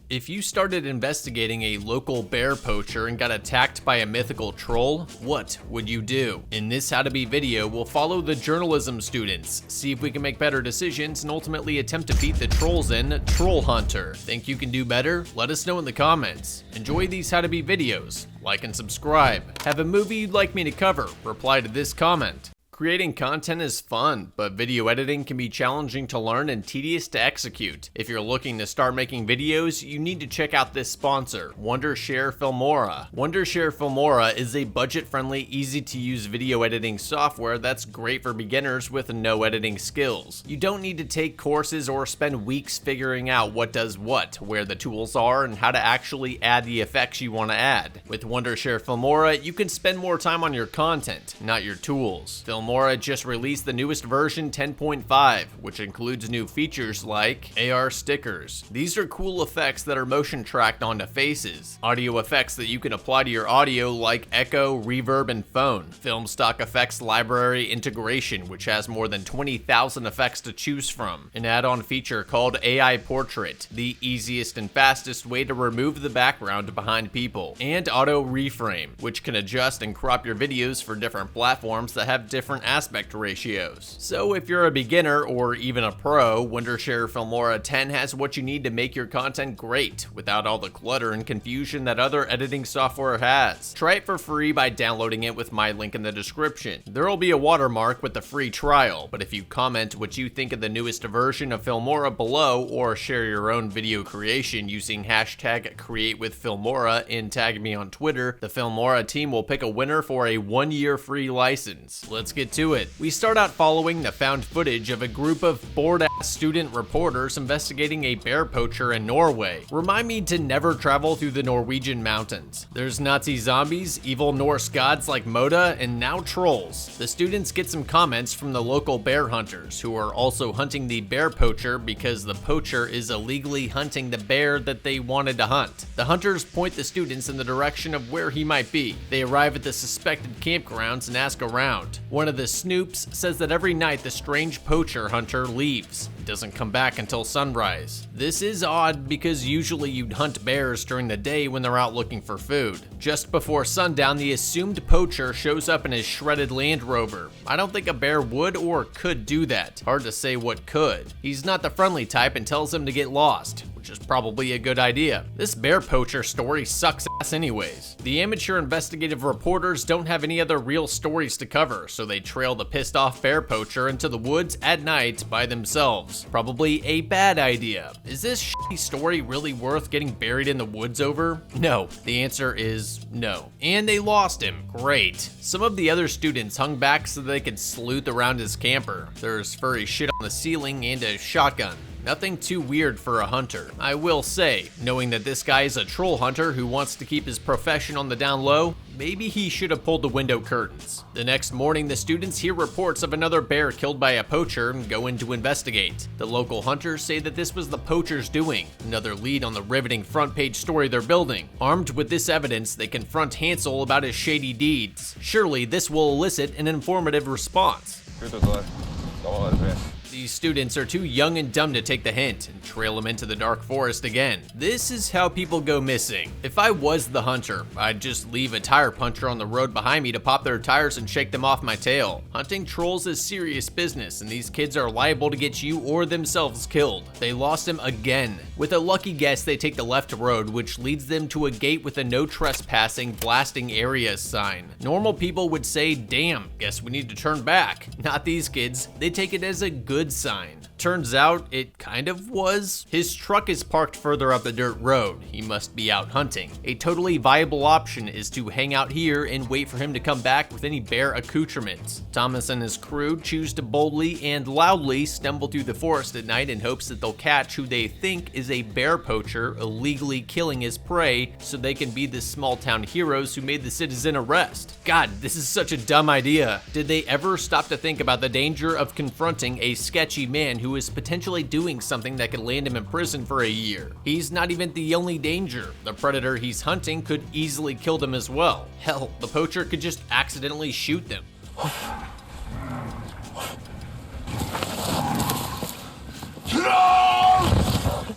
If you started investigating a local bear poacher and got attacked by a mythical troll, what would you do? In this How to Be video, we'll follow the journalism students, see if we can make better decisions, and ultimately attempt to beat the trolls in Trollhunter. Think you can do better? Let us know in the comments. Enjoy these How to Be videos, like and subscribe. Have a movie you'd like me to cover? Reply to this comment. Creating content is fun, but video editing can be challenging to learn and tedious to execute. If you're looking to start making videos, you need to check out this sponsor, Wondershare Filmora. Wondershare Filmora is a budget-friendly, easy-to-use video editing software that's great for beginners with no editing skills. You don't need to take courses or spend weeks figuring out what does what, where the tools are, and how to actually add the effects you want to add. With Wondershare Filmora, you can spend more time on your content, not your tools. Filmora just released the newest version 10.5, which includes new features like AR stickers. These are cool effects that are motion tracked onto faces, audio effects that you can apply to your audio like echo, reverb, and phone, film stock effects library integration, which has more than 20,000 effects to choose from, an add-on feature called AI Portrait, the easiest and fastest way to remove the background behind people, and auto reframe, which can adjust and crop your videos for different platforms that have different aspect ratios. So if you're a beginner or even a pro, Wondershare Filmora 10 has what you need to make your content great without all the clutter and confusion that other editing software has. Try it for free by downloading it with my link in the description. There will be a watermark with the free trial, but if you comment what you think of the newest version of Filmora below or share your own video creation using hashtag #CreateWithFilmora and tag me on Twitter, the Filmora team will pick a winner for a 1-year free license. Let's get to it. We start out following the found footage of a group of bored-ass student reporters investigating a bear poacher in Norway. Remind me to never travel through the Norwegian mountains. There's Nazi zombies, evil Norse gods like Moda, and now trolls. The students get some comments from the local bear hunters, who are also hunting the bear poacher because the poacher is illegally hunting the bear that they wanted to hunt. The hunters point the students in the direction of where he might be. They arrive at the suspected campgrounds and ask around. One of the snoops says that every night the strange poacher hunter leaves. He doesn't come back until sunrise. This is odd because usually you'd hunt bears during the day when they're out looking for food. Just before sundown, the assumed poacher shows up in his shredded Land Rover. I don't think a bear would or could do that. Hard to say what could. He's not the friendly type and tells him to get lost, which is probably a good idea. This bear poacher story sucks ass anyways. The amateur investigative reporters don't have any other real stories to cover, so they trail the pissed off bear poacher into the woods at night by themselves. Probably a bad idea. Is this shitty story really worth getting buried in the woods over? No. The answer is no. And they lost him. Great. Some of the other students hung back so they could sleuth around his camper. There's furry shit on the ceiling and a shotgun. Nothing too weird for a hunter. I will say, knowing that this guy is a troll hunter who wants to keep his profession on the down low, maybe he should have pulled the window curtains. The next morning, the students hear reports of another bear killed by a poacher and go in to investigate. The local hunters say that this was the poacher's doing, another lead on the riveting front page story they're building. Armed with this evidence, they confront Hansel about his shady deeds. Surely this will elicit an informative response. These students are too young and dumb to take the hint and trail him into the dark forest again. This is how people go missing. If I was the hunter, I'd just leave a tire puncher on the road behind me to pop their tires and shake them off my tail. Hunting trolls is serious business, and these kids are liable to get you or themselves killed. They lost him again. With a lucky guess, they take the left road, which leads them to a gate with a no trespassing blasting areas sign. Normal people would say, damn, guess we need to turn back. Not these kids. They take it as a good sign. Turns out it kind of was. His truck is parked further up the dirt road. He must be out hunting. A totally viable option is to hang out here and wait for him to come back with any bear accoutrements. Thomas and his crew choose to boldly and loudly stumble through the forest at night in hopes that they'll catch who they think is a bear poacher illegally killing his prey so they can be the small town heroes who made the citizen arrest. God, this is such a dumb idea. Did they ever stop to think about the danger of confronting a sketchy man who is potentially doing something that could land him in prison for a year? He's not even the only danger. The predator he's hunting could easily kill them as well. Hell, the poacher could just accidentally shoot them.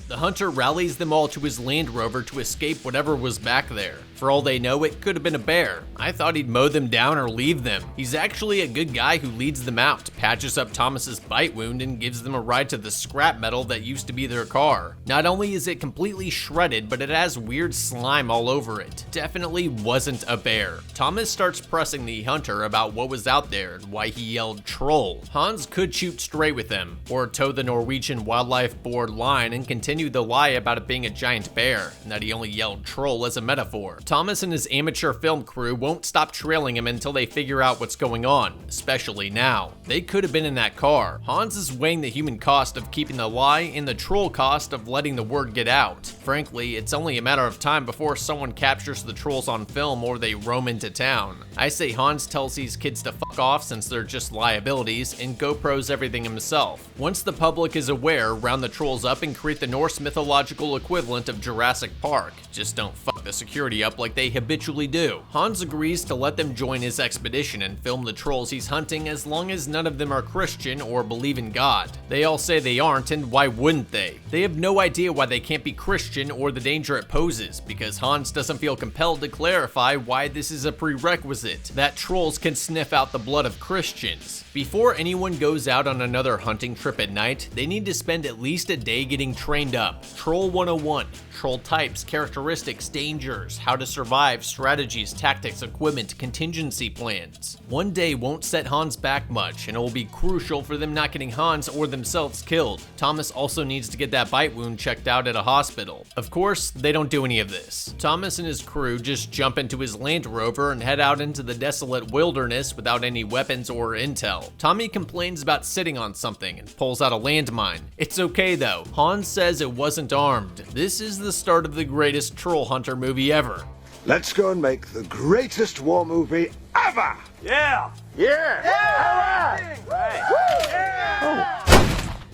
The hunter rallies them all to his Land Rover to escape whatever was back there. For all they know, it could have been a bear. I thought he'd mow them down or leave them. He's actually a good guy who leads them out, patches up Thomas's bite wound, and gives them a ride to the scrap metal that used to be their car. Not only is it completely shredded, but it has weird slime all over it. Definitely wasn't a bear. Thomas starts pressing the hunter about what was out there and why he yelled troll. Hans could shoot straight with him, or toe the Norwegian Wildlife Board line and continue the lie about it being a giant bear, and that he only yelled troll as a metaphor. Thomas and his amateur film crew won't stop trailing him until they figure out what's going on, especially now. They could have been in that car. Hans is weighing the human cost of keeping the lie and the troll cost of letting the word get out. Frankly, it's only a matter of time before someone captures the trolls on film or they roam into town. I say Hans tells these kids to fuck off since they're just liabilities and GoPros everything himself. Once the public is aware, round the trolls up and create the Norse mythological equivalent of Jurassic Park. Just don't fuck the security up like they habitually do. Hans agrees to let them join his expedition and film the trolls he's hunting as long as none of them are Christian or believe in God. They all say they aren't, and why wouldn't they? They have no idea why they can't be Christian or the danger it poses, because Hans doesn't feel compelled to clarify why this is a prerequisite, that trolls can sniff out the blood of Christians. Before anyone goes out on another hunting trip at night, they need to spend at least a day getting trained up. Troll 101, troll types, characteristics, dangers, how to survive, strategies, tactics, equipment, contingency plans. One day won't set Hans back much, and it will be crucial for them not getting Hans or themselves killed. Thomas also needs to get that bite wound checked out at a hospital. Of course, they don't do any of this. Thomas and his crew just jump into his Land Rover and head out into the desolate wilderness without any weapons or intel. Tommy complains about sitting on something and pulls out a landmine. It's okay though. Hans says it wasn't armed. This is the start of the greatest Trollhunter movie ever. Let's go and make the greatest war movie ever! Yeah! Yeah! Yeah! Right. Yeah!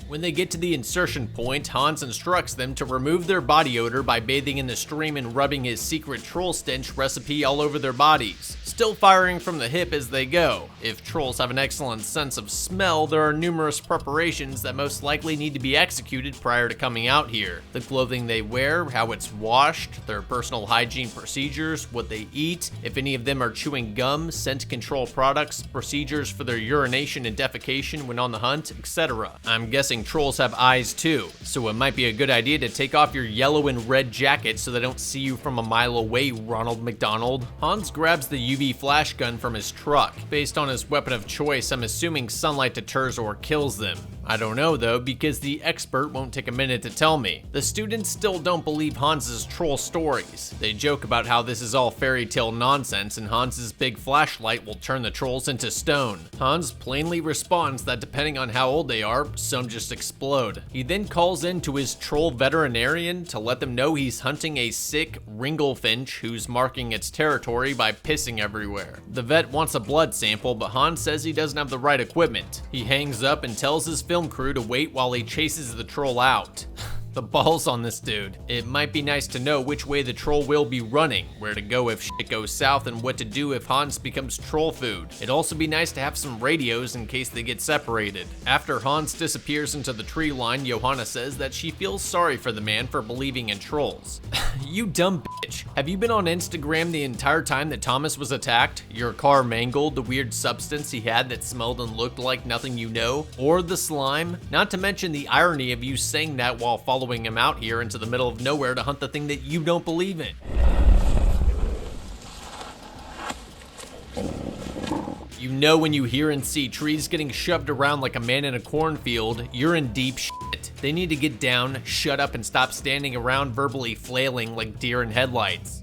When they get to the insertion point, Hans instructs them to remove their body odor by bathing in the stream and rubbing his secret troll stench recipe all over their bodies, still firing from the hip as they go. If trolls have an excellent sense of smell, there are numerous preparations that most likely need to be executed prior to coming out here. The clothing they wear, how it's washed, their personal hygiene procedures, what they eat, if any of them are chewing gum, scent control products, procedures for their urination and defecation when on the hunt, etc. I'm guessing trolls have eyes too, so it might be a good idea to take off your yellow and red jacket so they don't see you from a mile away, Ronald McDonald. Hans grabs the UV flash gun from his truck. Based on his weapon of choice, I'm assuming sunlight deters or kills them. I don't know though, because the expert won't take a minute to tell me. The students still don't believe Hans's troll stories. They joke about how this is all fairy tale nonsense and Hans's big flashlight will turn the trolls into stone. Hans plainly responds that depending on how old they are, some just explode. He then calls in to his troll veterinarian to let them know he's hunting a sick ringlefinch who's marking its territory by pissing everywhere. The vet wants a blood sample, but Hans says he doesn't have the right equipment. He hangs up and tells his film crew to wait while he chases the troll out. The balls on this dude. It might be nice to know which way the troll will be running, where to go if shit goes south, and what to do if Hans becomes troll food. It'd also be nice to have some radios in case they get separated. After Hans disappears into the tree line, Johanna says that she feels sorry for the man for believing in trolls. You dumb bitch. Have you been on Instagram the entire time that Thomas was attacked? Your car mangled, the weird substance he had that smelled and looked like nothing you know, or the slime? Not to mention the irony of you saying that while following him out here into the middle of nowhere to hunt the thing that you don't believe in. You know when you hear and see trees getting shoved around like a man in a cornfield, you're in deep shit. They need to get down, shut up, and stop standing around verbally flailing like deer in headlights.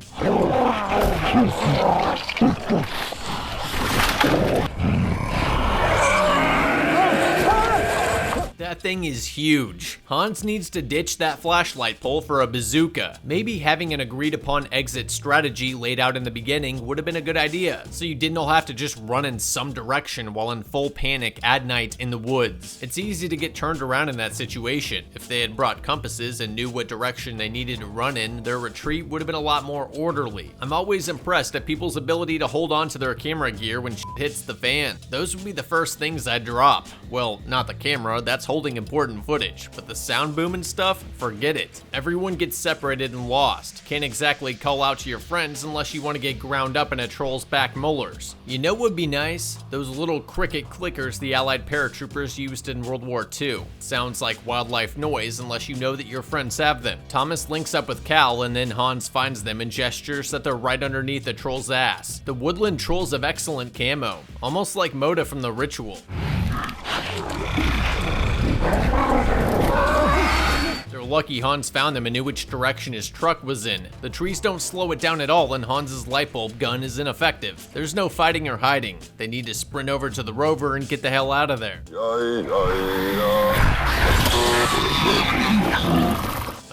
That thing is huge. Hans needs to ditch that flashlight pole for a bazooka. Maybe having an agreed upon exit strategy laid out in the beginning would have been a good idea, so you didn't all have to just run in some direction while in full panic at night in the woods. It's easy to get turned around in that situation. If they had brought compasses and knew what direction they needed to run in, their retreat would have been a lot more orderly. I'm always impressed at people's ability to hold on to their camera gear when shit hits the fan. Those would be the first things I'd drop. Well, not the camera, that's holding holding important footage, but the sound boom and stuff, forget it. Everyone gets separated and lost. Can't exactly call out to your friends unless you want to get ground up in a troll's back molars. You know what would be nice? Those little cricket clickers the Allied paratroopers used in World War II. Sounds like wildlife noise unless you know that your friends have them. Thomas links up with Cal and then Hans finds them and gestures that they're right underneath the troll's ass. The woodland trolls have excellent camo, almost like Moda from The Ritual. They're lucky Hans found them and knew which direction his truck was in. The trees don't slow it down at all and Hans's light bulb gun is ineffective. There's no fighting or hiding. They need to sprint over to the rover and get the hell out of there.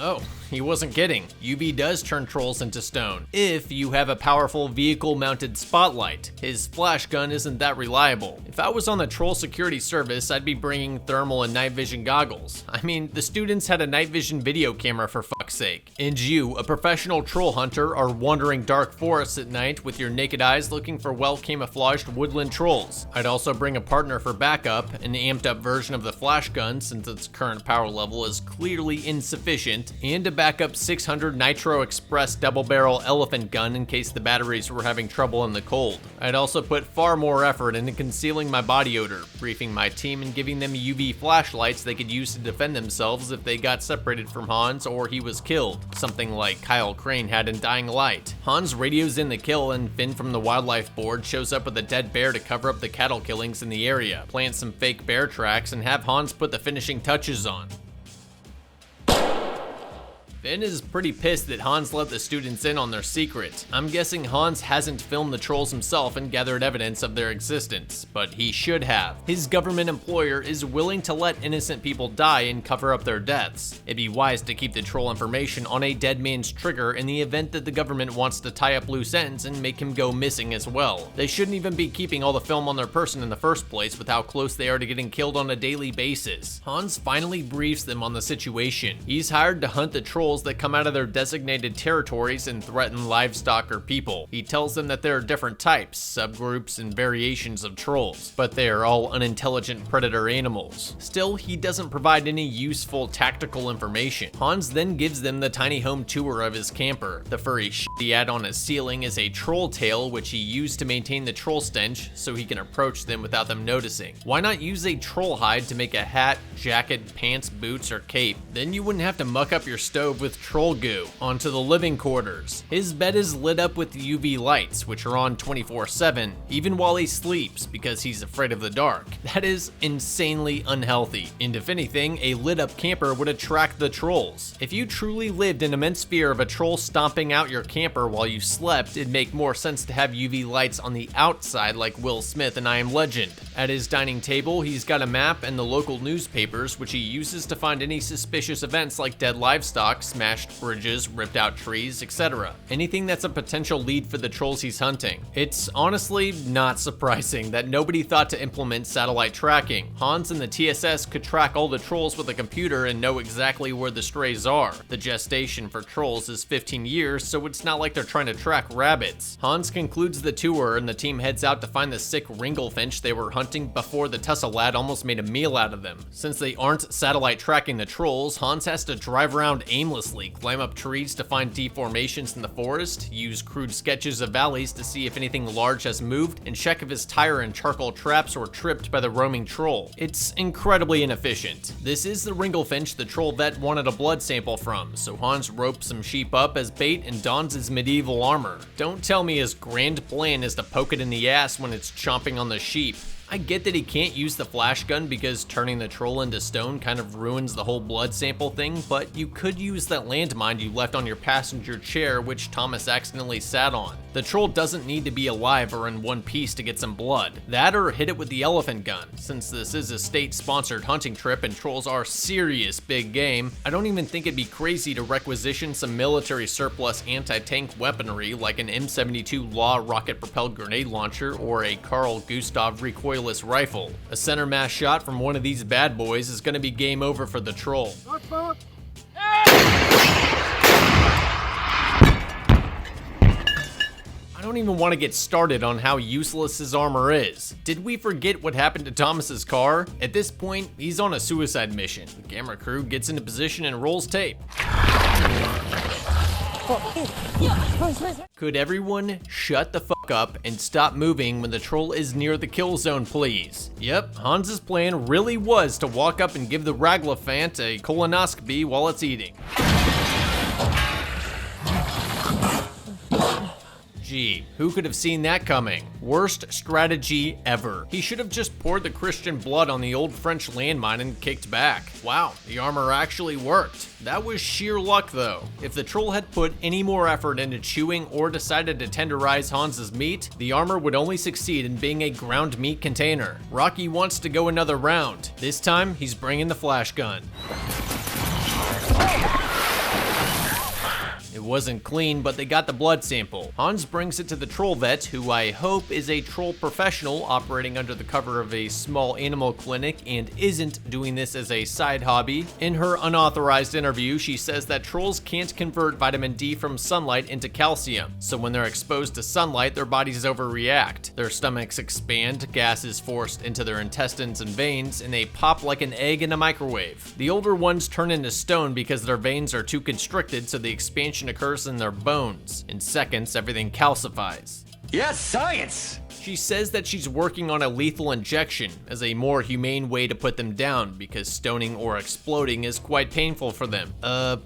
Oh, he wasn't kidding. UV does turn trolls into stone, if you have a powerful vehicle-mounted spotlight. His flash gun isn't that reliable. If I was on the troll security service, I'd be bringing thermal and night vision goggles. I mean, the students had a night vision video camera for fuck's sake. And you, a professional troll hunter, are wandering dark forests at night with your naked eyes looking for well-camouflaged woodland trolls. I'd also bring a partner for backup, an amped-up version of the flash gun since its current power level is clearly insufficient, and a backup 600 Nitro Express double-barrel elephant gun in case the batteries were having trouble in the cold. I'd also put far more effort into concealing my body odor, briefing my team and giving them UV flashlights they could use to defend themselves if they got separated from Hans or he was killed, something like Kyle Crane had in Dying Light. Hans radios in the kill and Finn from the wildlife board shows up with a dead bear to cover up the cattle killings in the area, plant some fake bear tracks, and have Hans put the finishing touches on. Finn is pretty pissed that Hans let the students in on their secret. I'm guessing Hans hasn't filmed the trolls himself and gathered evidence of their existence, but he should have. His government employer is willing to let innocent people die and cover up their deaths. It'd be wise to keep the troll information on a dead man's trigger in the event that the government wants to tie up loose ends and make him go missing as well. They shouldn't even be keeping all the film on their person in the first place with how close they are to getting killed on a daily basis. Hans finally briefs them on the situation. He's hired to hunt the trolls that come out of their designated territories and threaten livestock or people. He tells them that there are different types, subgroups, and variations of trolls, but they are all unintelligent predator animals. Still, he doesn't provide any useful tactical information. Hans then gives them the tiny home tour of his camper. The furry shit he had on his ceiling is a troll tail which he used to maintain the troll stench so he can approach them without them noticing. Why not use a troll hide to make a hat, jacket, pants, boots, or cape? Then you wouldn't have to muck up your stove with troll goo. Onto the living quarters. His bed is lit up with UV lights, which are on 24/7, even while he sleeps because he's afraid of the dark. That is insanely unhealthy, and if anything, a lit up camper would attract the trolls. If you truly lived in immense fear of a troll stomping out your camper while you slept, it'd make more sense to have UV lights on the outside like Will Smith in I Am Legend. At his dining table, he's got a map and the local newspapers, which he uses to find any suspicious events like dead livestock, smashed bridges, ripped out trees, etc. Anything that's a potential lead for the trolls he's hunting. It's honestly not surprising that nobody thought to implement satellite tracking. Hans and the TSS could track all the trolls with a computer and know exactly where the strays are. The gestation for trolls is 15 years, so it's not like they're trying to track rabbits. Hans concludes the tour and the team heads out to find the sick ringlefinch they were hunting before the tussle lad almost made a meal out of them. Since they aren't satellite tracking the trolls, Hans has to drive around aimlessly, climb up trees to find deformations in the forest, use crude sketches of valleys to see if anything large has moved, and check if his tire and charcoal traps were tripped by the roaming troll. It's incredibly inefficient. This is the ringlefinch the troll vet wanted a blood sample from, so Hans ropes some sheep up as bait and dons his medieval armor. Don't tell me his grand plan is to poke it in the ass when it's chomping on the sheep. I get that he can't use the flash gun because turning the troll into stone kind of ruins the whole blood sample thing, but you could use that landmine you left on your passenger chair which Thomas accidentally sat on. The troll doesn't need to be alive or in one piece to get some blood. That or hit it with the elephant gun. Since this is a state-sponsored hunting trip and trolls are serious big game, I don't even think it'd be crazy to requisition some military surplus anti-tank weaponry like an M72 Law rocket-propelled grenade launcher or a Carl Gustav recoil rifle. A center mass shot from one of these bad boys is going to be game over for the troll. I don't even want to get started on how useless his armor is. Did we forget what happened to Thomas's car? At this point, he's on a suicide mission. The camera crew gets into position and rolls tape. Could everyone shut the fuck up and stop moving when the troll is near the kill zone, please? Yep, Hans's plan really was to walk up and give the Raglafant a colonoscopy while it's eating. Gee, who could have seen that coming? Worst strategy ever. He should have just poured the Christian blood on the old French landmine and kicked back. Wow, the armor actually worked. That was sheer luck though. If the troll had put any more effort into chewing or decided to tenderize Hans's meat, the armor would only succeed in being a ground meat container. Rocky wants to go another round. This time, he's bringing the flash gun. It wasn't clean, but they got the blood sample. Hans brings it to the troll vet, who I hope is a troll professional operating under the cover of a small animal clinic and isn't doing this as a side hobby. In her unauthorized interview, she says that trolls can't convert vitamin D from sunlight into calcium, so when they're exposed to sunlight, their bodies overreact. Their stomachs expand, gas is forced into their intestines and veins, and they pop like an egg in a microwave. The older ones turn into stone because their veins are too constricted, so the expansion occurs in their bones. In seconds, everything calcifies. Yes, science! She says that she's working on a lethal injection as a more humane way to put them down because stoning or exploding is quite painful for them.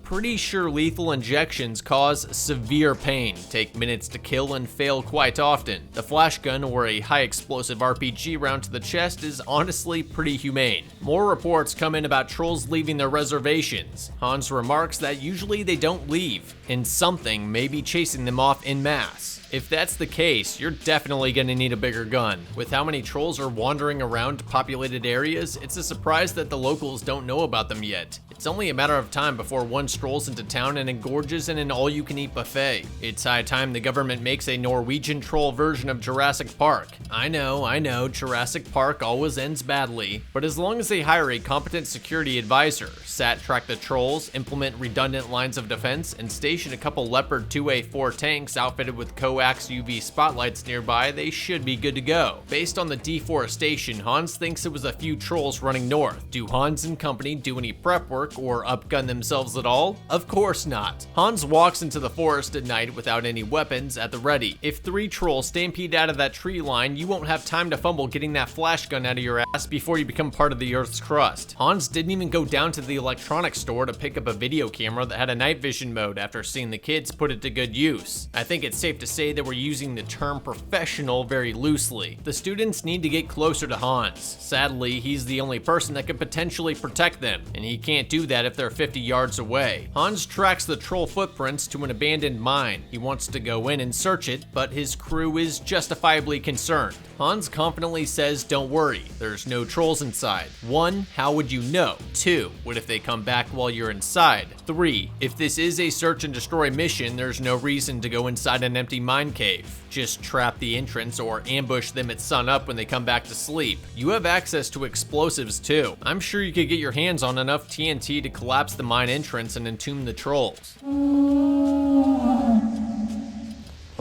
Pretty sure lethal injections cause severe pain, take minutes to kill, and fail quite often. The flash gun or a high explosive RPG round to the chest is honestly pretty humane. More reports come in about trolls leaving their reservations. Hans remarks that usually they don't leave, and something may be chasing them off en masse. If that's the case, you're definitely gonna need a bigger gun. With how many trolls are wandering around populated areas, it's a surprise that the locals don't know about them yet. It's only a matter of time before one strolls into town and engorges in an all-you-can-eat buffet. It's high time the government makes a Norwegian troll version of Jurassic Park. I know, Jurassic Park always ends badly, but as long as they hire a competent security advisor, sat-track the trolls, implement redundant lines of defense, and station a couple Leopard 2A4 tanks outfitted with coax UV spotlights nearby, they should be good to go. Based on the deforestation, Hans thinks it was a few trolls running north. Do Hans and company do any prep work or upgun themselves at all? Of course not. Hans walks into the forest at night without any weapons at the ready. If 3 trolls stampede out of that tree line, you won't have time to fumble getting that flash gun out of your ass before you become part of the Earth's crust. Hans didn't even go down to the electronics store to pick up a video camera that had a night vision mode after seeing the kids put it to good use. I think it's safe to say that we're using the term professional very loosely. The students need to get closer to Hans. Sadly, he's the only person that could potentially protect them, and he can't do that if they're 50 yards away. Hans tracks the troll footprints to an abandoned mine. He wants to go in and search it, but his crew is justifiably concerned. Hans confidently says, don't worry, there's no trolls inside. 1, how would you know? 2, what if they come back while you're inside? 3, if this is a search and destroy mission, there's no reason to go inside an empty mine cave. Just trap the entrance or ambush them at sunup when they come back to sleep. You have access to explosives too. I'm sure you could get your hands on enough TNT to collapse the mine entrance and entomb the trolls.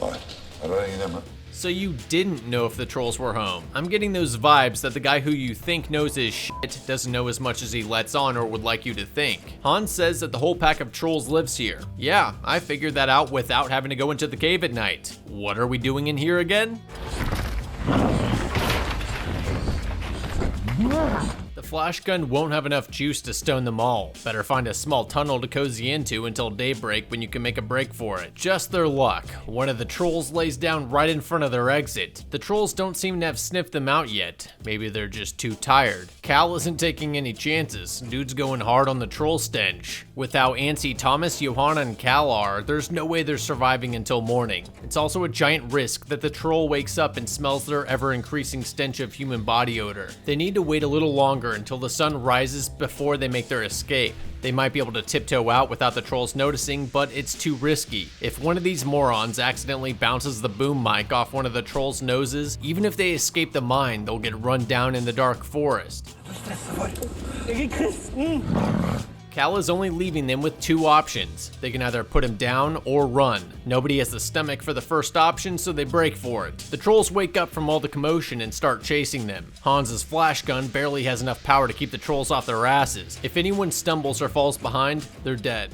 Right, I don't think you know, man. So you didn't know if the trolls were home. I'm getting those vibes that the guy who you think knows his shit doesn't know as much as he lets on or would like you to think. Hans says that the whole pack of trolls lives here. Yeah, I figured that out without having to go into the cave at night. What are we doing in here again? The flash gun won't have enough juice to stone them all. Better find a small tunnel to cozy into until daybreak when you can make a break for it. Just their luck. One of the trolls lays down right in front of their exit. The trolls don't seem to have sniffed them out yet. Maybe they're just too tired. Cal isn't taking any chances. Dude's going hard on the troll stench. With how antsy Thomas, Johanna, and Cal are, there's no way they're surviving until morning. It's also a giant risk that the troll wakes up and smells their ever-increasing stench of human body odor. They need to wait a little longer until the sun rises before they make their escape. They might be able to tiptoe out without the trolls noticing, but it's too risky. If one of these morons accidentally bounces the boom mic off one of the trolls' noses, even if they escape the mine, they'll get run down in the dark forest. Cal is only leaving them with two options. They can either put him down or run. Nobody has the stomach for the first option, so they break for it. The trolls wake up from all the commotion and start chasing them. Hans's flash gun barely has enough power to keep the trolls off their asses. If anyone stumbles or falls behind, they're dead.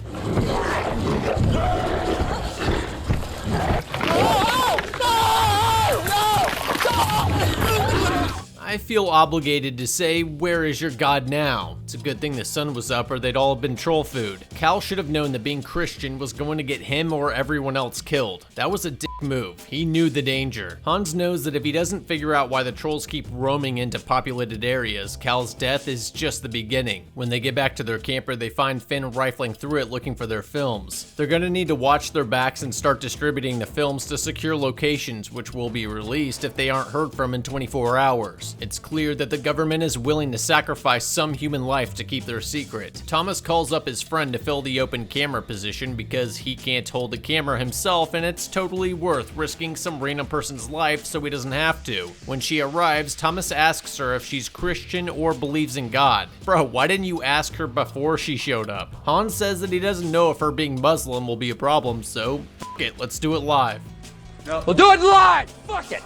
I feel obligated to say, where is your god now? It's a good thing the sun was up or they'd all have been troll food. Cal should have known that being Christian was going to get him or everyone else killed. That was a dick move. He knew the danger. Hans knows that if he doesn't figure out why the trolls keep roaming into populated areas, Cal's death is just the beginning. When they get back to their camper, they find Finn rifling through it looking for their films. They're gonna need to watch their backs and start distributing the films to secure locations, which will be released if they aren't heard from in 24 hours. It's clear that the government is willing to sacrifice some human life to keep their secret. Thomas calls up his friend to fill the open camera position because he can't hold the camera himself, and it's totally worth risking some random person's life so he doesn't have to. When she arrives, Thomas asks her if she's Christian or believes in God. Bro, why didn't you ask her before she showed up? Hans says that he doesn't know if her being Muslim will be a problem, so fuck it, let's do it live. No. We'll do it live! Fuck it!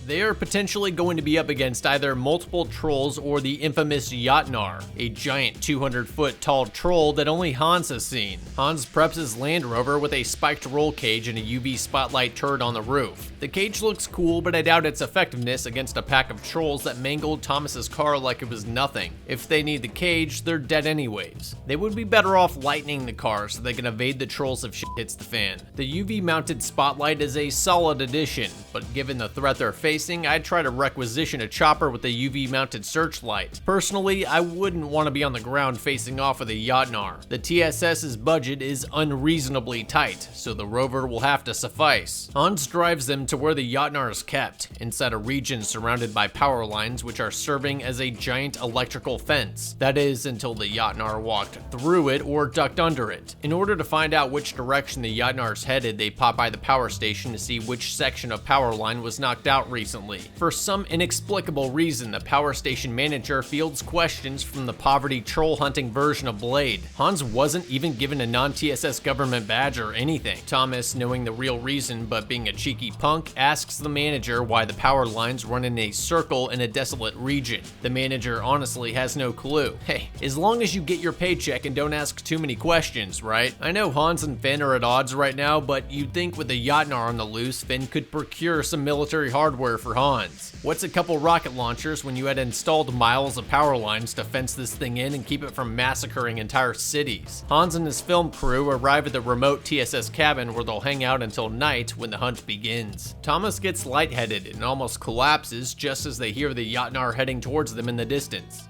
They are potentially going to be up against either multiple trolls or the infamous Jotnar, a giant 200-foot tall troll that only Hans has seen. Hans preps his Land Rover with a spiked roll cage and a UV spotlight turret on the roof. The cage looks cool, but I doubt its effectiveness against a pack of trolls that mangled Thomas's car like it was nothing. If they need the cage, they're dead anyways. They would be better off lightening the car so they can evade the trolls if shit hits the fan. The UV-mounted spotlight is a solid addition, but given the threat they're facing, I'd try to requisition a chopper with a UV-mounted searchlight. Personally, I wouldn't want to be on the ground facing off with a Jotnar. The TSS's budget is unreasonably tight, so the rover will have to suffice. Hans drives them to where the Jotnar is kept, inside a region surrounded by power lines which are serving as a giant electrical fence. That is, until the Jotnar walked through it or ducked under it. In order to find out which direction the Jotnar's headed, they pop by the power station to see which section of power line was knocked out recently. For some inexplicable reason, the power station manager fields questions from the poverty troll hunting version of Blade. Hans wasn't even given a non-TSS government badge or anything. Thomas, knowing the real reason but being a cheeky punk, asks the manager why the power lines run in a circle in a desolate region. The manager honestly has no clue. Hey, as long as you get your paycheck and don't ask too many questions, right? I know Hans and Finn are at odds right now, but you'd think with the Jotnar on the loose, Finn could procure some military hardware for Hans. What's a couple rocket launchers when you had installed miles of power lines to fence this thing in and keep it from massacring entire cities? Hans and his film crew arrive at the remote TSS cabin where they'll hang out until night when the hunt begins. Thomas gets lightheaded and almost collapses just as they hear the Jotnar heading towards them in the distance.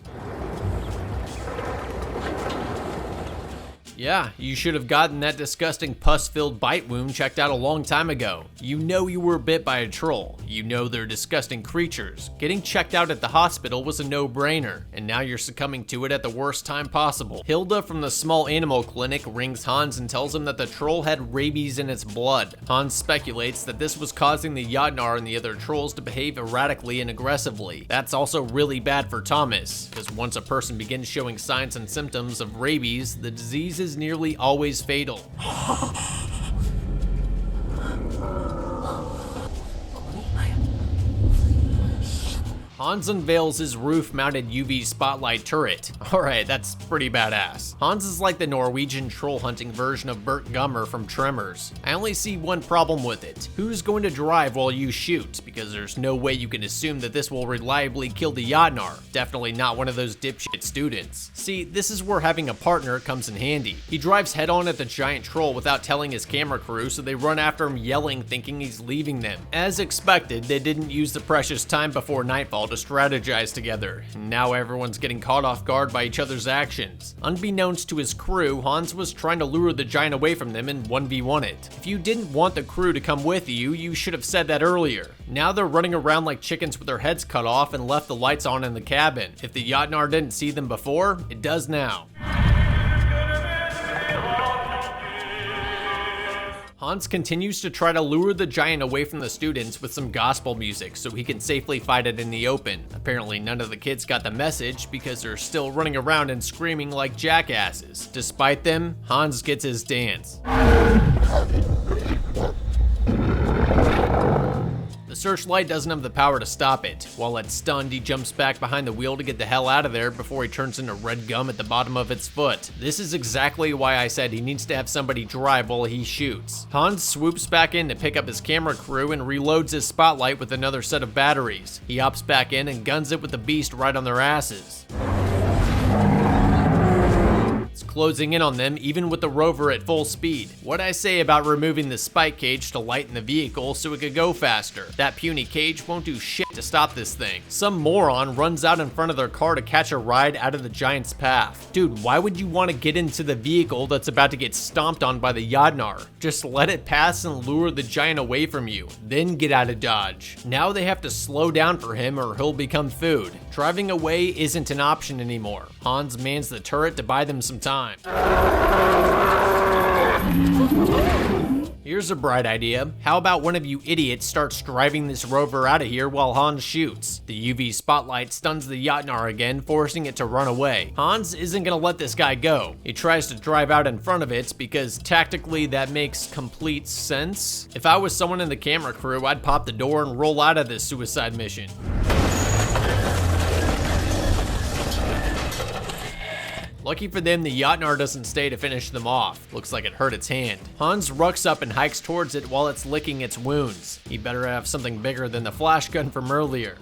Yeah, you should have gotten that disgusting pus-filled bite wound checked out a long time ago. You know you were bit by a troll. You know they're disgusting creatures. Getting checked out at the hospital was a no-brainer, and now you're succumbing to it at the worst time possible. Hilda from the small animal clinic rings Hans and tells him that the troll had rabies in its blood. Hans speculates that this was causing the Jotnar and the other trolls to behave erratically and aggressively. That's also really bad for Thomas, because once a person begins showing signs and symptoms of rabies, the disease is nearly always fatal. Hans unveils his roof-mounted UV spotlight turret. Alright, that's pretty badass. Hans is like the Norwegian troll hunting version of Bert Gummer from Tremors. I only see one problem with it. Who's going to drive while you shoot? Because there's no way you can assume that this will reliably kill the Jotnar. Definitely not one of those dipshit students. See, this is where having a partner comes in handy. He drives head-on at the giant troll without telling his camera crew, so they run after him yelling, thinking he's leaving them. As expected, they didn't use the precious time before nightfall to strategize together. Now everyone's getting caught off guard by each other's actions. Unbeknownst to his crew, Hans was trying to lure the giant away from them and 1v1 it. If you didn't want the crew to come with you, you should have said that earlier. Now they're running around like chickens with their heads cut off and left the lights on in the cabin. If the Jotnar didn't see them before, it does now. Hans continues to try to lure the giant away from the students with some gospel music so he can safely fight it in the open. Apparently none of the kids got the message because they're still running around and screaming like jackasses. Despite them, Hans gets his dance. The searchlight doesn't have the power to stop it. While it's stunned, he jumps back behind the wheel to get the hell out of there before he turns into red gum at the bottom of its foot. This is exactly why I said he needs to have somebody drive while he shoots. Hans swoops back in to pick up his camera crew and reloads his spotlight with another set of batteries. He hops back in and guns it with the beast right on their asses. Closing in on them even with the rover at full speed. What'd I say about removing the spike cage to lighten the vehicle so it could go faster? That puny cage won't do shit to stop this thing. Some moron runs out in front of their car to catch a ride out of the giant's path. Dude, why would you want to get into the vehicle that's about to get stomped on by the Jotnar? Just let it pass and lure the giant away from you, then get out of dodge. Now they have to slow down for him or he'll become food. Driving away isn't an option anymore. Hans mans the turret to buy them some time. Here's a bright idea. How about one of you idiots starts driving this rover out of here while Hans shoots? The UV spotlight stuns the Jotnar again, forcing it to run away. Hans isn't gonna let this guy go. He tries to drive out in front of it because tactically that makes complete sense. If I was someone in the camera crew, I'd pop the door and roll out of this suicide mission. Lucky for them, the Jotnar doesn't stay to finish them off. Looks like it hurt its hand. Hans rucks up and hikes towards it while it's licking its wounds. He better have something bigger than the flash gun from earlier.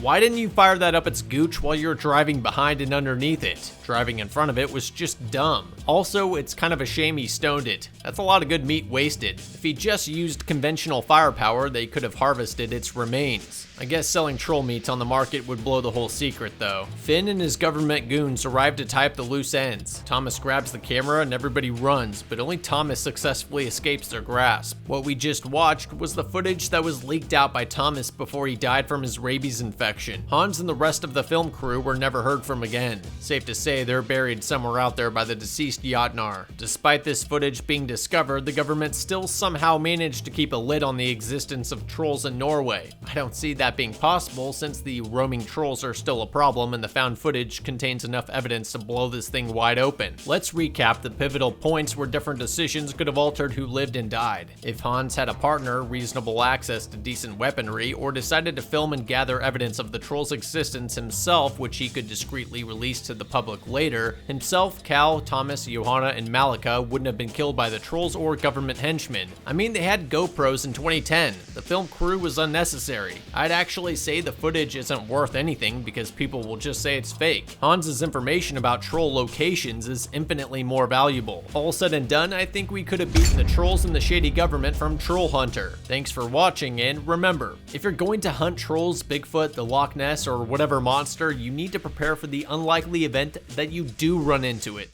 Why didn't you fire that up its gooch while you were driving behind and underneath it? Driving in front of it was just dumb. Also, it's kind of a shame he stoned it. That's a lot of good meat wasted. If he just used conventional firepower, they could have harvested its remains. I guess selling troll meat on the market would blow the whole secret though. Finn and his government goons arrive to tie up the loose ends. Thomas grabs the camera and everybody runs, but only Thomas successfully escapes their grasp. What we just watched was the footage that was leaked out by Thomas before he died from his rabies infection. Hans and the rest of the film crew were never heard from again. Safe to say they're buried somewhere out there by the deceased Jotnar. Despite this footage being discovered, the government still somehow managed to keep a lid on the existence of trolls in Norway. I don't see that being possible since the roaming trolls are still a problem and the found footage contains enough evidence to blow this thing wide open. Let's recap the pivotal points where different decisions could have altered who lived and died. If Hans had a partner, reasonable access to decent weaponry, or decided to film and gather evidence of the troll's existence himself, which he could discreetly release to the public later, himself, Cal, Thomas, Johanna, and Malika wouldn't have been killed by the trolls or government henchmen. I mean, they had GoPros in 2010. The film crew was unnecessary. I'd actually say the footage isn't worth anything because people will just say it's fake. Hans's information about troll locations is infinitely more valuable. All said and done, I think we could have beaten the trolls and the shady government from Trollhunter. Thanks for watching, and remember, if you're going to hunt trolls, Bigfoot, the Loch Ness, or whatever monster, you need to prepare for the unlikely event that you do run into it.